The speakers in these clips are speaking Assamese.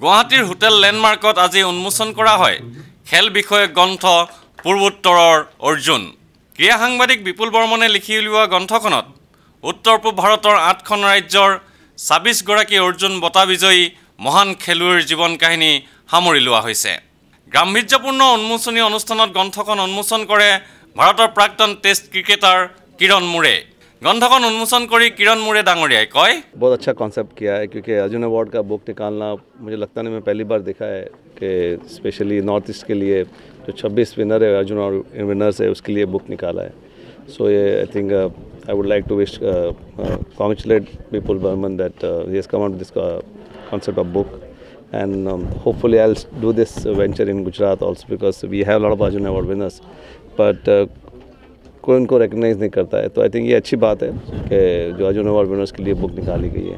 গুৱাহাটীৰ হোটেল লেণ্ডমাৰ্কত আজি উন্মোচন কৰা হয় খেল বিষয়ক গ্ৰন্থ পূৰ্বোত্তৰৰ অৰ্জুন। ক্ৰীড়া সাংবাদিক বিপুল বৰ্মনে লিখি উলিওৱা গ্ৰন্থখনত উত্তৰ পূব ভাৰতৰ 8খন ৰাজ্যৰ 26 গৰাকী অৰ্জুন বঁটা বিজয়ী মহান খেলুৱৈৰ জীৱন কাহিনী সামৰি লোৱা হৈছে। গাম্ভীৰ্যপূৰ্ণ উন্মোচনী অনুষ্ঠানত গ্ৰন্থখন উন্মোচন কৰে ভাৰতৰ প্ৰাক্তন টেষ্ট ক্ৰিকেটাৰ কিৰণ মুৰে। ग्रंथखन उन्मोचन करी किरण मुरे डांगरिया कय बहुत अच्छा कॉन्सेप्ट किया है क्योंकि अर्जुन अवार्ड का बुक निकालना मुझे लगता नहीं मैं पहली बार देखा है कि स्पेशली नॉर्थ ईस्ट के लिए जो 26 विनर है अर्जुन विनर्स है उसके लिए बुक निकाला है। सो ये I think I would like to wish congratulate Vipul Barman that he has come out this concept of book and hopefully I'll do this venture in Gujarat also because we have a lot of Arjun Award winners but कोई उनको रिकग्नाइज नहीं करता है। तो आई थिंक ये अच्छी बात है कि जो अर्जुन अवार्ड विनर्स के लिए बुक निकाली गई है।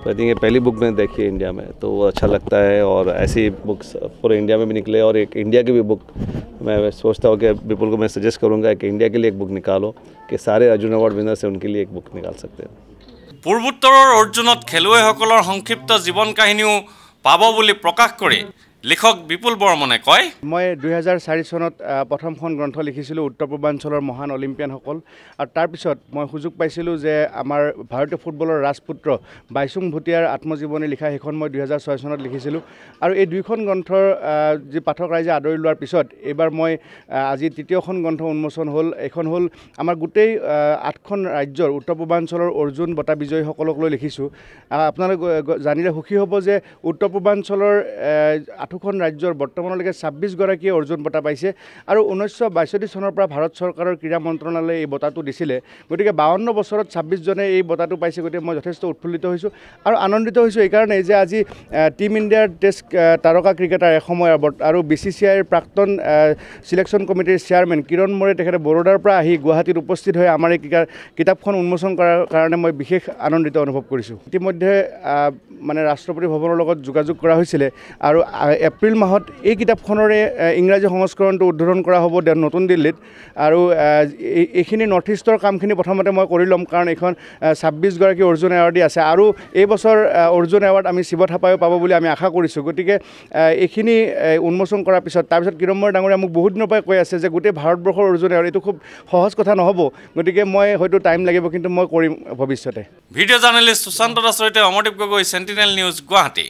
तो आई थिंक ये पहली बुक मैंने देखी है इंडिया में तो वो अच्छा लगता है और ऐसी बुक्स पूरे इंडिया में भी निकले और एक इंडिया की भी बुक मैं सोचता हूँ कि विपुल को मैं सजेस्ट करूँगा कि इंडिया के लिए एक बुक निकालो कि सारे अर्जुन अवार्ड विनर्स हैं उनके लिए एक बुक निकाल सकते हैं। पूर्वोत्तৰৰ অৰ্জুনত খেলুৱৈসকলৰ সংক্ষিপ্ত জীৱন কাহিনীও পাব বুলি প্ৰকাশ কৰে লিখক বিপুল বৰ্মনে কয় মই 2004 চনত প্ৰথমখন গ্ৰন্থ লিখিছিলো উত্তৰ পূৰ্বাঞ্চলৰ মহান অলিম্পিয়ানসকল আৰু তাৰ পিছত মই সুযোগ পাইছিলো যে আমাৰ ভাৰতীয় ফুটবলৰ ৰাজপুত্ৰ বাইচুং ভুটিয়াৰ আত্মজীৱনী লিখা এখন মই 2006 চনত লিখিছিলো আৰু এই দুইখন গ্ৰন্থৰ যি পাঠক ৰাইজে আদৰি লোৱাৰ পিছত এবাৰ মই আজি তৃতীয়খন গ্ৰন্থ উন্মোচন হ'ল। এখন হ'ল আমাৰ গোটেই 8খন ৰাজ্যৰ উত্তৰ পূৰ্বাঞ্চলৰ অৰ্জুন বঁটা বিজয়ীসকলক লৈ লিখিছো। আপোনালোকে জানিলে সুখী হ'ব যে উত্তৰ পূৰ্বাঞ্চলৰ 8খন ৰাজ্যৰ বৰ্তমানলৈকে 26 গৰাকীয়ে অৰ্জুন বঁটা পাইছে আৰু 1962 চনৰ পৰা ভাৰত চৰকাৰৰ ক্ৰীড়া মন্ত্ৰণালয়ে এই বঁটাটো দিছিলে। গতিকে 52 বছৰত 26 জনে এই বঁটাটো পাইছে। গতিকে মই যথেষ্ট উৎফুল্লিত হৈছোঁ আৰু আনন্দিত হৈছোঁ এইকাৰণে যে আজি টিম ইণ্ডিয়াৰ টেষ্ট তাৰকা ক্ৰিকেটাৰ এসময়ৰ আৰু BCCIৰ প্ৰাক্তন সিলেকশ্যন কমিটিৰ চেয়াৰমেন কিৰণ মুৰে তেখেতে বৰোদাৰ পৰা আহি গুৱাহাটীত উপস্থিত হৈ আমাৰ এই কিতাপখন উন্মোচন কৰাৰ কাৰণে মই বিশেষ আনন্দিত অনুভৱ কৰিছোঁ। ইতিমধ্যে মানে ৰাষ্ট্ৰপতি ভৱনৰ লগত যোগাযোগ কৰা হৈছিলে আৰু এপ্ৰিল মাহত এই কিতাপখনৰে ইংৰাজী সংস্কৰণটো উদ্বোধন কৰা হ'ব নতুন দিল্লীত আৰু এইখিনি নৰ্থ ইষ্টৰ কামখিনি প্ৰথমতে মই কৰি ল'ম কাৰণ এইখন 26 গৰাকী অৰ্জুন এৱাৰ্ডি আছে আৰু এই বছৰ অৰ্জুন এৱাৰ্ড আমি শিৱ থাপায়ো পাব বুলি আমি আশা কৰিছোঁ। গতিকে এইখিনি উন্মোচন কৰাৰ পিছত তাৰপিছত কিৰণ মুৰে ডাঙৰীয়া মোক বহুত দিনৰ পৰাই কৈ আছে যে গোটেই ভাৰতবৰ্ষৰ অৰ্জুন এৱাৰ্ড এইটো খুব সহজ কথা নহ'ব। গতিকে মই হয়তো টাইম লাগিব কিন্তু মই কৰিম ভৱিষ্যতে। ভিডিঅ' জাৰ্নেলিষ্ট সুশান্ত দাসৰ সৈতে অমৰদীপ গগৈ, সেন্টিনেল নিউজ, গুৱাহাটী।